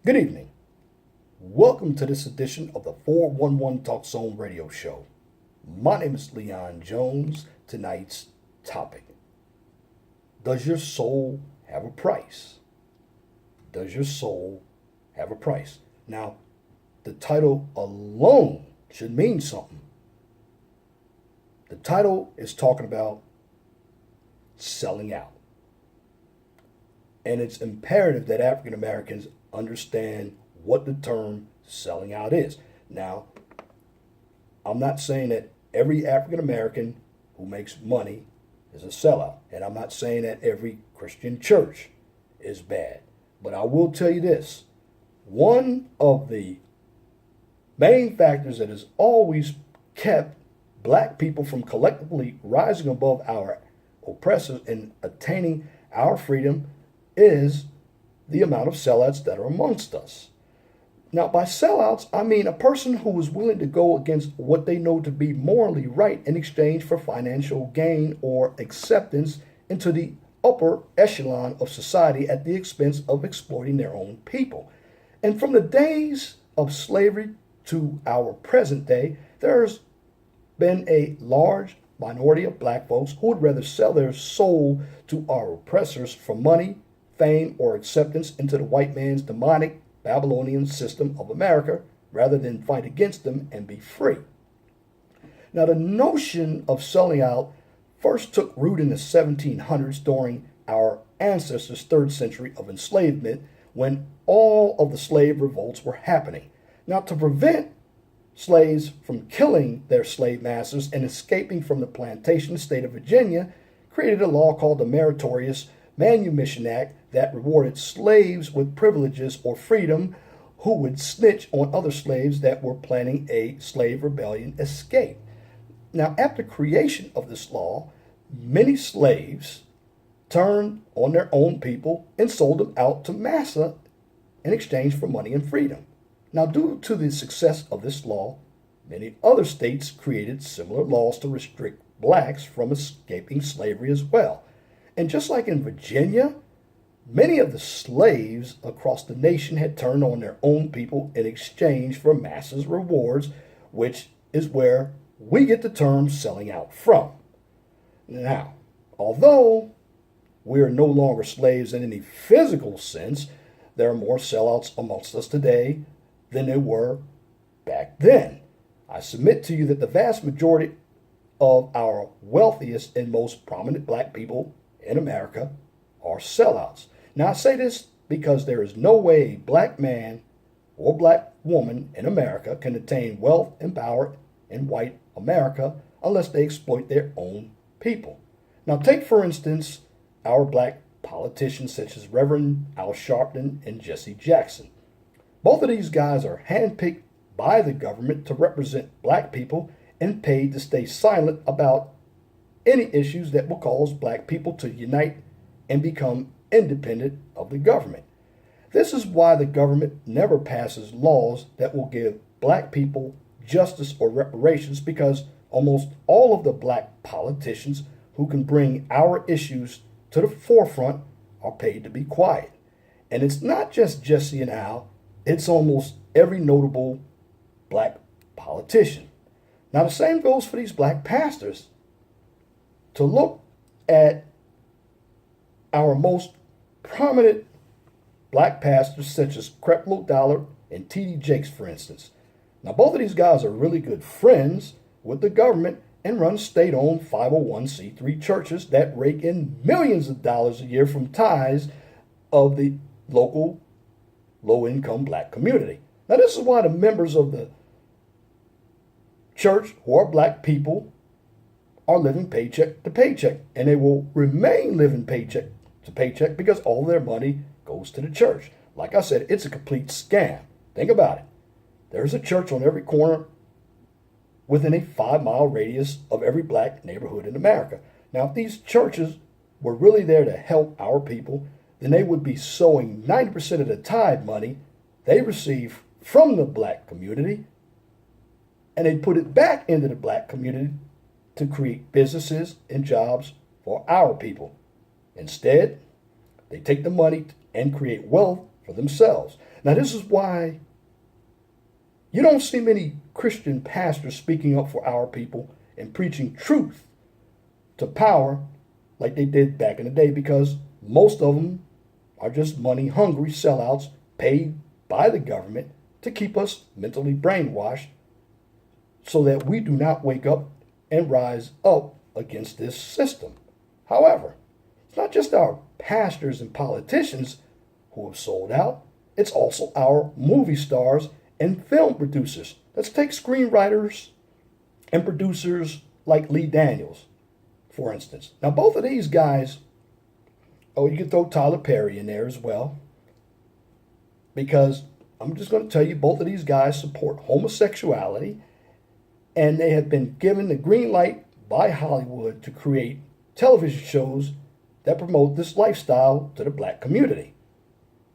Good evening. Welcome to this edition of the 411 Talk Zone radio show. My name is Leon Jones. Tonight's topic: does your soul have a price? Does your soul have a price? Now, the title alone should mean something. The title is talking about selling out. And it's imperative that African Americans understand what the term selling out is. Now, I'm not saying that every African American who makes money is a sellout, and I'm not saying that every Christian church is bad. But I will tell you this: one of the main factors that has always kept black people from collectively rising above our oppressors and attaining our freedom is the amount of sellouts that are amongst us. Now, by sellouts, I mean a person who is willing to go against what they know to be morally right in exchange for financial gain or acceptance into the upper echelon of society at the expense of exploiting their own people. And from the days of slavery to our present day, there's been a large minority of black folks who would rather sell their soul to our oppressors for money, fame, or acceptance into the white man's demonic Babylonian system of America rather than fight against them and be free. Now, the notion of selling out first took root in the 1700s during our ancestors' third century of enslavement when all of the slave revolts were happening. Now, to prevent slaves from killing their slave masters and escaping from the plantation state of Virginia, created a law called the Meritorious Manumission Act that rewarded slaves with privileges or freedom who would snitch on other slaves that were planning a slave rebellion escape. Now, after creation of this law, many slaves turned on their own people and sold them out to massa in exchange for money and freedom. Now, due to the success of this law, many other states created similar laws to restrict blacks from escaping slavery as well. And just like in Virginia, many of the slaves across the nation had turned on their own people in exchange for masses rewards, which is where we get the term selling out from. Now, although we are no longer slaves in any physical sense, there are more sellouts amongst us today than there were back then. I submit to you that the vast majority of our wealthiest and most prominent black people in America are sellouts. Now, I say this because there is no way a black man or black woman in America can attain wealth and power in white America unless they exploit their own people. Now, take for instance our black politicians such as Reverend Al Sharpton and Jesse Jackson. Both of these guys are handpicked by the government to represent black people and paid to stay silent about any issues that will cause black people to unite and become independent of the government. This is why the government never passes laws that will give black people justice or reparations, because almost all of the black politicians who can bring our issues to the forefront are paid to be quiet. And it's not just Jesse and Al, it's almost every notable black politician. Now, the same goes for these black pastors. To look at our most prominent black pastors, such as Creflo Dollar and T.D. Jakes, for instance. Now, both of these guys are really good friends with the government and run state-owned 501c3 churches that rake in millions of dollars a year from tithes of the local low-income black community. Now, this is why the members of the church who are black people are living paycheck to paycheck, and they will remain living paycheck to paycheck because all their money goes to the church. Like I said, it's a complete scam. Think about it. There's a church on every corner within a 5-mile radius of every black neighborhood in America. Now, if these churches were really there to help our people, then they would be sowing 90% of the tithe money they receive from the black community, and they'd put it back into the black community to create businesses and jobs for our people. Instead, they take the money and create wealth for themselves. Now, this is why you don't see many Christian pastors speaking up for our people and preaching truth to power like they did back in the day, because most of them are just money hungry sellouts paid by the government to keep us mentally brainwashed so that we do not wake up and rise up against this system. However, it's not just our pastors and politicians who have sold out, it's also our movie stars and film producers. Let's take screenwriters and producers like Lee Daniels, for instance. Now, both of these guys, oh, you can throw Tyler Perry in there as well, because I'm just going to tell you, both of these guys support homosexuality, and they have been given the green light by Hollywood to create television shows that promote this lifestyle to the black community.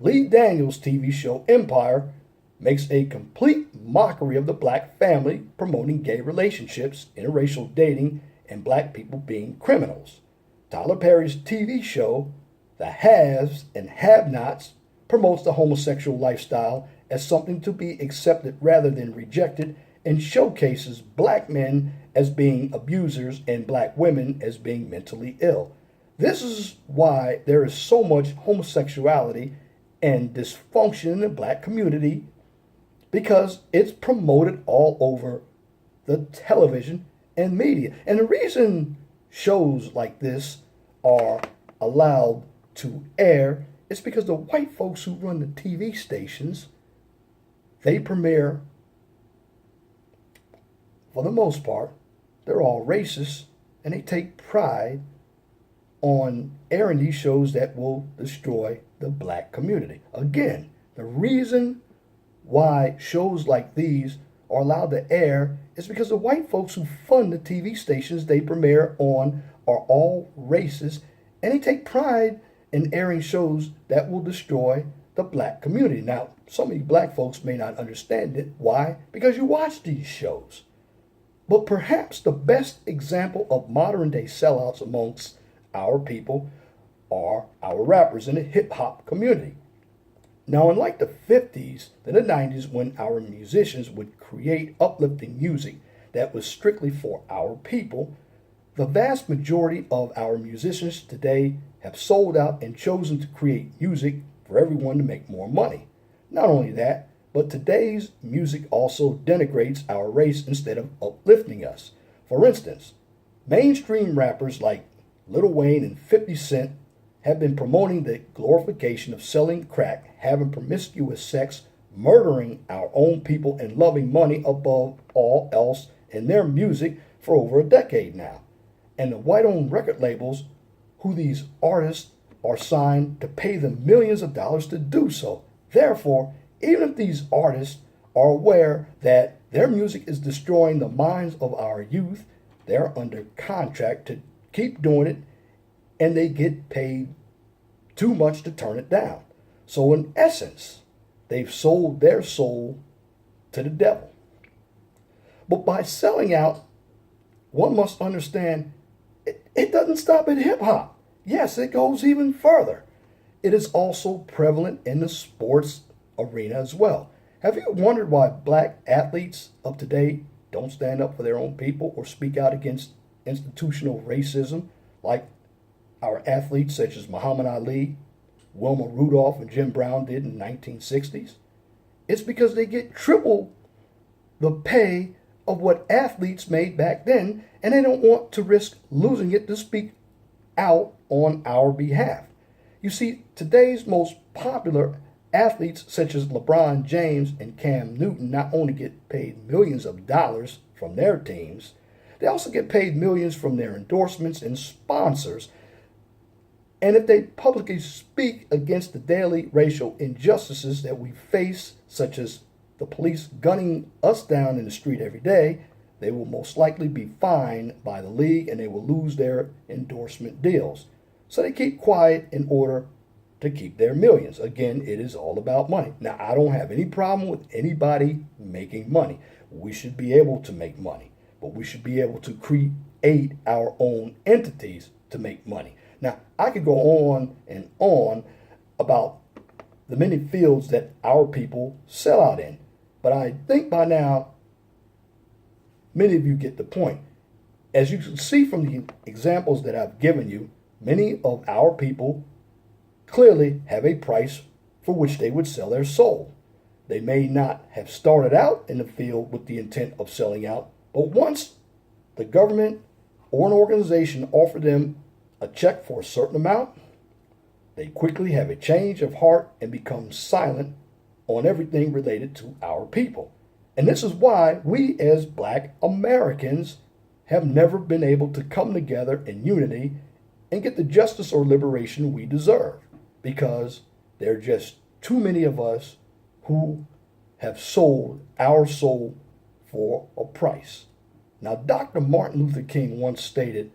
Lee Daniels' TV show Empire makes a complete mockery of the black family, promoting gay relationships, interracial dating, and black people being criminals. Tyler Perry's TV show, The Haves and Have-Nots, promotes the homosexual lifestyle as something to be accepted rather than rejected, and showcases black men as being abusers and black women as being mentally ill. This is why there is so much homosexuality and dysfunction in the black community, because it's promoted all over the television and media. And the reason shows like this are allowed to air is because the white folks who run the TV stations, they premiere, for the most part, they're all racist, and they take pride on airing these shows that will destroy the black community. Again, the reason why shows like these are allowed to air is because the white folks who fund the TV stations they premiere on are all racist, and they take pride in airing shows that will destroy the black community. Now, some of you black folks may not understand it. Why? Because you watch these shows. But perhaps the best example of modern day sellouts amongst our people are our rappers in the hip hop community. Now, unlike the 50s and the 90s, when our musicians would create uplifting music that was strictly for our people, the vast majority of our musicians today have sold out and chosen to create music for everyone to make more money. Not only that, but today's music also denigrates our race instead of uplifting us. For instance, mainstream rappers like Lil Wayne and 50 Cent have been promoting the glorification of selling crack, having promiscuous sex, murdering our own people, and loving money above all else in their music for over a decade now. And the white-owned record labels, who these artists are signed to pay them millions of dollars to do so. Therefore, even if these artists are aware that their music is destroying the minds of our youth, they're under contract to keep doing it, and they get paid too much to turn it down. So in essence, they've sold their soul to the devil. But by selling out, one must understand it doesn't stop at hip hop. Yes, it goes even further. It is also prevalent in the sports arena as well. Have you wondered why black athletes of today don't stand up for their own people or speak out against institutional racism like our athletes such as Muhammad Ali, Wilma Rudolph, and Jim Brown did in the 1960s? It's because they get triple the pay of what athletes made back then, and they don't want to risk losing it to speak out on our behalf. You see, today's most popular athletes such as LeBron James and Cam Newton not only get paid millions of dollars from their teams, they also get paid millions from their endorsements and sponsors. And if they publicly speak against the daily racial injustices that we face, such as the police gunning us down in the street every day, they will most likely be fined by the league and they will lose their endorsement deals. So they keep quiet in order to keep their millions. Again, it is all about money. Now, I don't have any problem with anybody making money. We should be able to make money, but we should be able to create our own entities to make money. Now, I could go on and on about the many fields that our people sell out in. But I think by now, many of you get the point. As you can see from the examples that I've given you, many of our people clearly have a price for which they would sell their soul. They may not have started out in the field with the intent of selling out, but once the government or an organization offered them a check for a certain amount, they quickly have a change of heart and become silent on everything related to our people. And this is why we as Black Americans have never been able to come together in unity and get the justice or liberation we deserve, because there are just too many of us who have sold our soul for a price. Now, Dr. Martin Luther King once stated,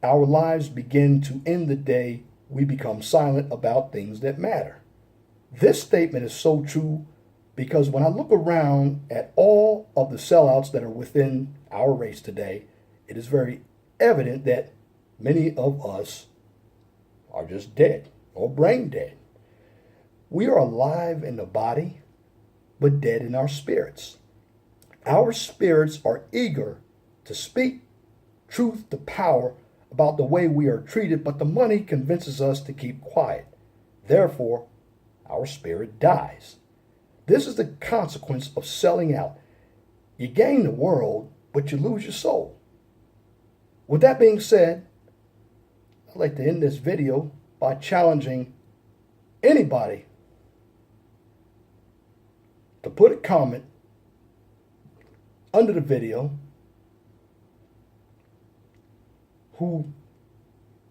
"Our lives begin to end the day we become silent about things that matter." This statement is so true because when I look around at all of the sellouts that are within our race today, it is very evident that many of us are just dead or brain dead. We are alive in the body, but dead in our spirits. Our spirits are eager to speak truth to power about the way we are treated, but the money convinces us to keep quiet. Therefore, our spirit dies. This is the consequence of selling out. You gain the world, but you lose your soul. With that being said, I'd like to end this video by challenging anybody to put a comment under the video who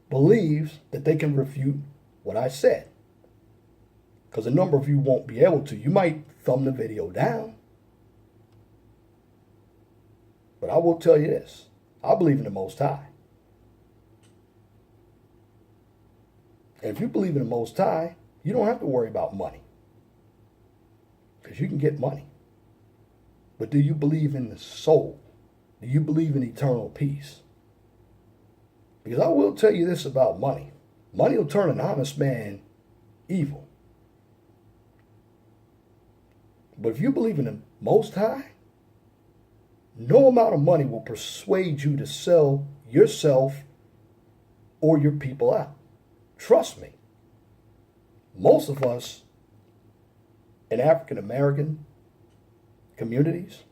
believes that they can refute what I said. Because a number of you won't be able to. You might thumb the video down. But I will tell you this. I believe in the Most High. And if you believe in the Most High, you don't have to worry about money. Because you can get money. But do you believe in the soul? Do you believe in eternal peace? Because I will tell you this about money. Money will turn an honest man evil. But if you believe in the Most High, no amount of money will persuade you to sell yourself or your people out. Trust me. Most of us in African American communities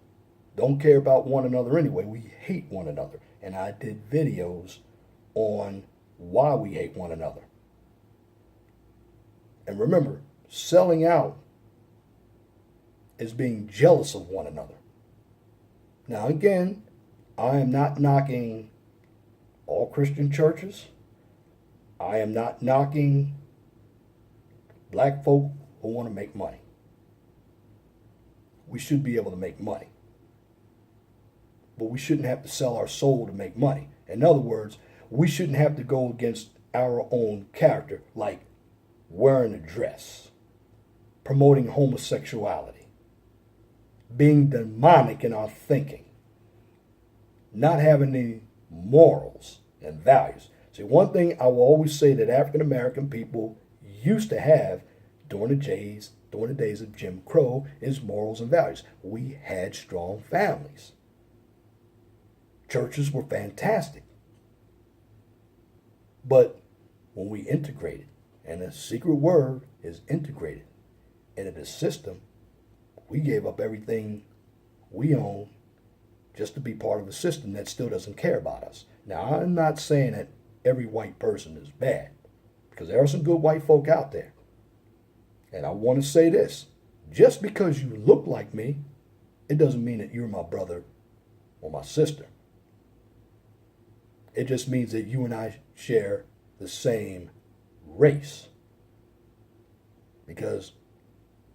don't care about one another anyway. We hate one another. And I did videos on why we hate one another. And remember, selling out is being jealous of one another. Now again, I am not knocking all Christian churches. I am not knocking black folk who want to make money. We should be able to make money. But we shouldn't have to sell our soul to make money. In other words, we shouldn't have to go against our own character, like wearing a dress, promoting homosexuality, being demonic in our thinking, not having any morals and values. See, one thing I will always say that African American people used to have during the days of Jim Crow is morals and values. We had strong families. Churches were fantastic. But when we integrated, and the secret word is integrated into the system, we gave up everything we own just to be part of a system that still doesn't care about us. Now, I'm not saying that every white person is bad, because there are some good white folk out there. And I want to say this, just because you look like me, it doesn't mean that you're my brother or my sister. It just means that you and I share the same race. Because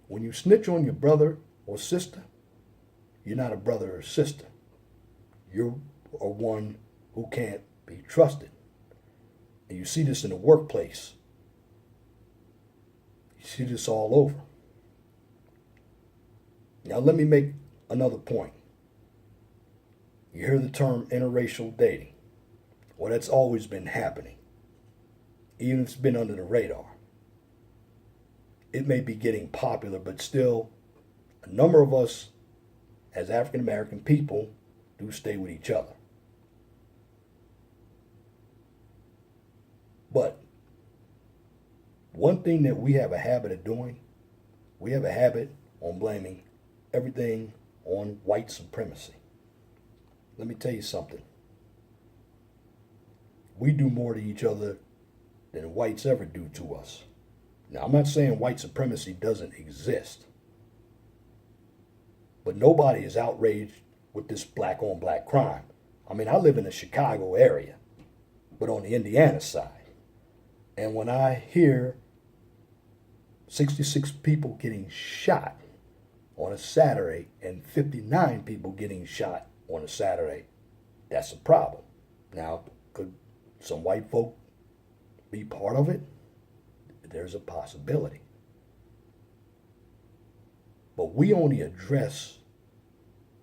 when you snitch on your brother or sister, you're not a brother or sister. You're one who can't be trusted. And you see this in the workplace. You see this all over. Now let me make another point. You hear the term interracial dating. Well, that's always been happening. Even if it's been under the radar. it may be getting popular, but still, a number of us as African American people do stay with each other. But one thing that we have a habit of doing, we have a habit on blaming everything on white supremacy. Let me tell you something. We do more to each other than whites ever do to us. Now, I'm not saying white supremacy doesn't exist, but nobody is outraged with this black on black crime. I mean, I live in the Chicago area, but on the Indiana side. And when I hear 66 people getting shot on a Saturday and 59 people getting shot on a Saturday, that's a problem. Now, could some white folk be part of it? There's a possibility. But we only address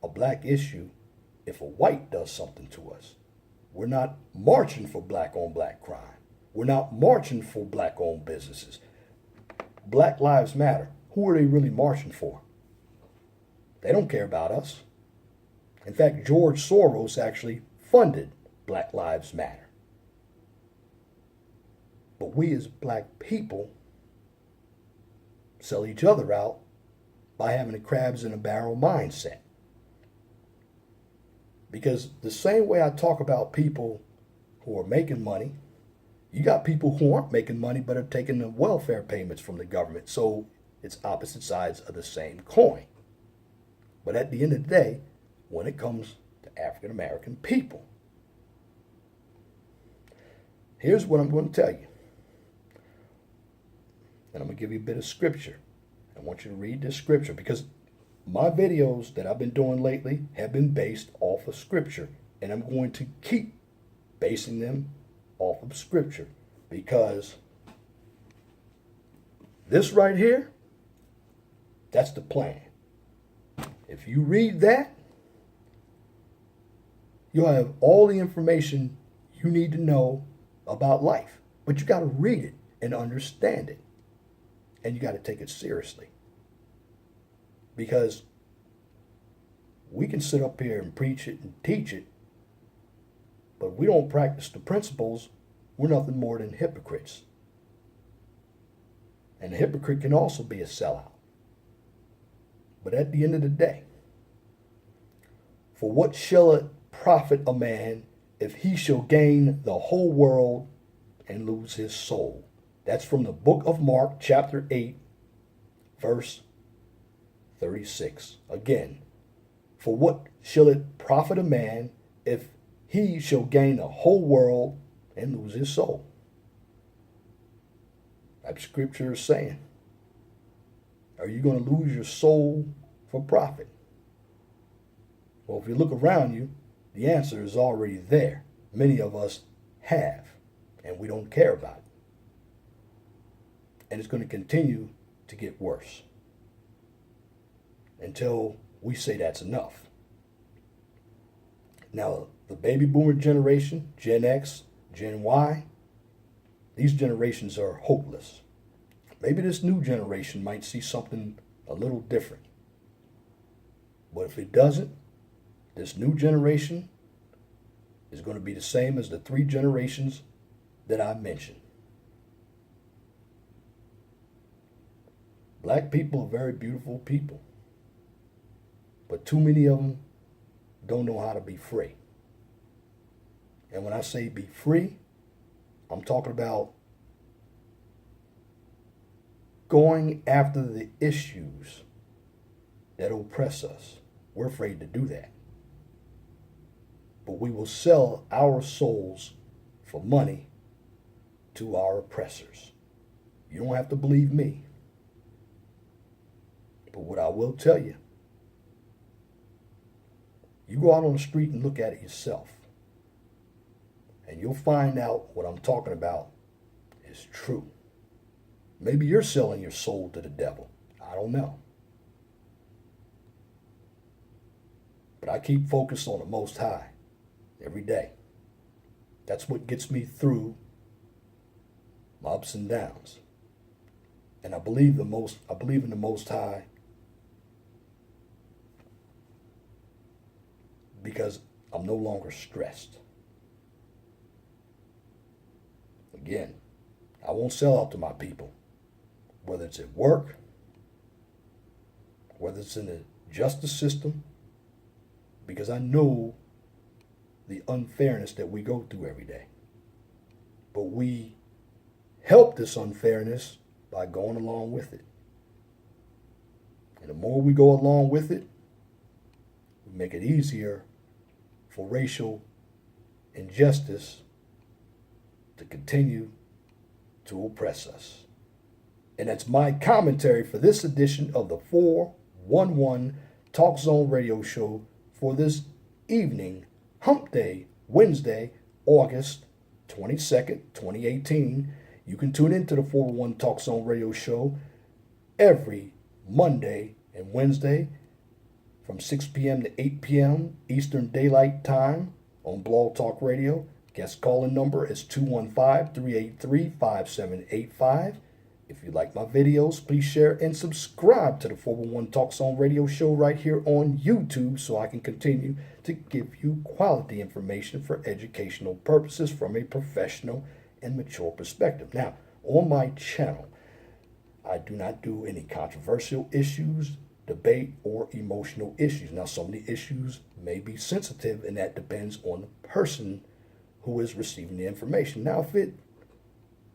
a black issue if a white does something to us. We're not marching for black on black crime. We're not marching for black owned businesses. Black Lives Matter. Who are they really marching for? They don't care about us. In fact, George Soros actually funded Black Lives Matter. But we as black people sell each other out by having a crabs in a barrel mindset. Because the same way I talk about people who are making money, you got people who aren't making money but are taking the welfare payments from the government. So it's opposite sides of the same coin. But at the end of the day, when it comes to African American people, here's what I'm going to tell you. And I'm going to give you a bit of scripture. I want you to read this scripture because my videos that I've been doing lately have been based off of scripture. And I'm going to keep basing them off of scripture because this right here, that's the plan. If you read that, you'll have all the information you need to know about life. But you got to read it and understand it. And you got to take it seriously. Because we can sit up here and preach it and teach it, but we don't practice the principles, we're nothing more than hypocrites. And a hypocrite can also be a sellout. But at the end of the day, for what shall it profit a man if he shall gain the whole world and lose his soul? That's from the book of Mark, chapter 8, verse 36. Again, for what shall it profit a man if he shall gain the whole world and lose his soul? That scripture is saying, are you going to lose your soul for profit? Well, if you look around you, the answer is already there. Many of us have, and we don't care about it. And it's going to continue to get worse until we say that's enough. Now, the baby boomer generation, Gen X, Gen Y, these generations are hopeless. Maybe this new generation might see something a little different. But if it doesn't, this new generation is going to be the same as the 3 generations that I mentioned. Black people are very beautiful people, but too many of them don't know how to be free. And when I say be free, I'm talking about going after the issues that oppress us. We're afraid to do that. But we will sell our souls for money to our oppressors. You don't have to believe me. But what I will tell you, you go out on the street and look at it yourself, and you'll find out what I'm talking about is true. Maybe you're selling your soul to the devil. I don't know. But I keep focused on the Most High every day. That's what gets me through my ups and downs. And I believe in the Most High because I'm no longer stressed. Again, I won't sell out to my people, whether it's at work, whether it's in the justice system, because I know the unfairness that we go through every day. But we help this unfairness by going along with it. And the more we go along with it, we make it easier for racial injustice to continue to oppress us. And that's my commentary for this edition of the 411 Talk Zone Radio Show for this evening, Hump Day, Wednesday, August 22nd, 2018. You can tune into the 401 Talk Zone Radio Show every Monday and Wednesday from 6 p.m. to 8 p.m. Eastern Daylight Time on Blog Talk Radio. Guest calling number is 215-383-5785. If you like my videos, please share and subscribe to the 411 Talk Zone Radio Show right here on YouTube so I can continue to give you quality information for educational purposes from a professional and mature perspective. Now, on my channel, I do not do any controversial issues, debate, or emotional issues. Now, some of the issues may be sensitive, and that depends on the person who is receiving the information. Now, if it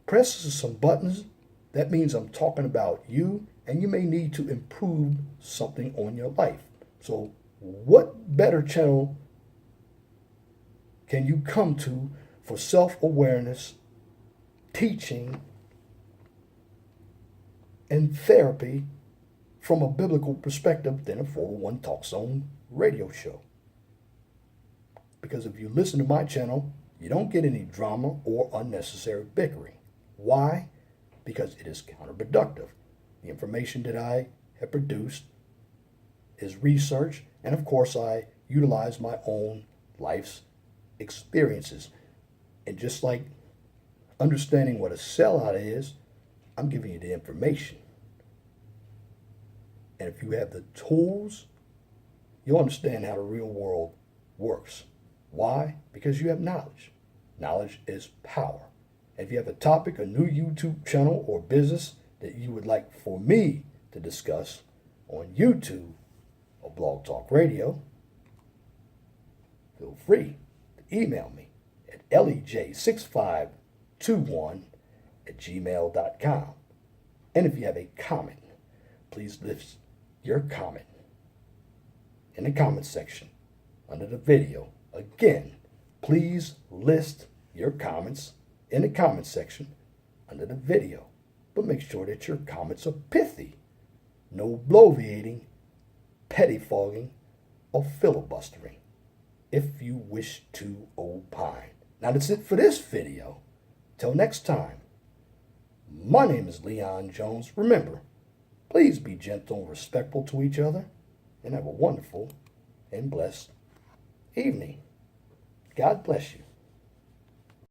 presses some buttons, that means I'm talking about you, and you may need to improve something on your life. So what better channel can you come to for self-awareness, teaching, and therapy from a biblical perspective than a 401 Talk Zone Radio Show? Because if you listen to my channel, you don't get any drama or unnecessary bickering. Why? Because it is counterproductive. The information that I have produced is research, and of course I utilize my own life's experiences. And just like understanding what a sellout is, I'm giving you the information. And if you have the tools, you'll understand how the real world works. Why? Because you have knowledge. Knowledge is power. And if you have a topic, a new YouTube channel, or business that you would like for me to discuss on YouTube or Blog Talk Radio, feel free to email me at lej6521@gmail.com. And if you have a comment, please list your comment in the comment section under the video. Again, please list your comments in the comment section under the video. But make sure that your comments are pithy. No bloviating, pettifogging, or filibustering, if you wish to opine. Now that's it for this video. Till next time, my name is Leon Jones. Remember, please be gentle and respectful to each other, and have a wonderful and blessed evening. God bless you.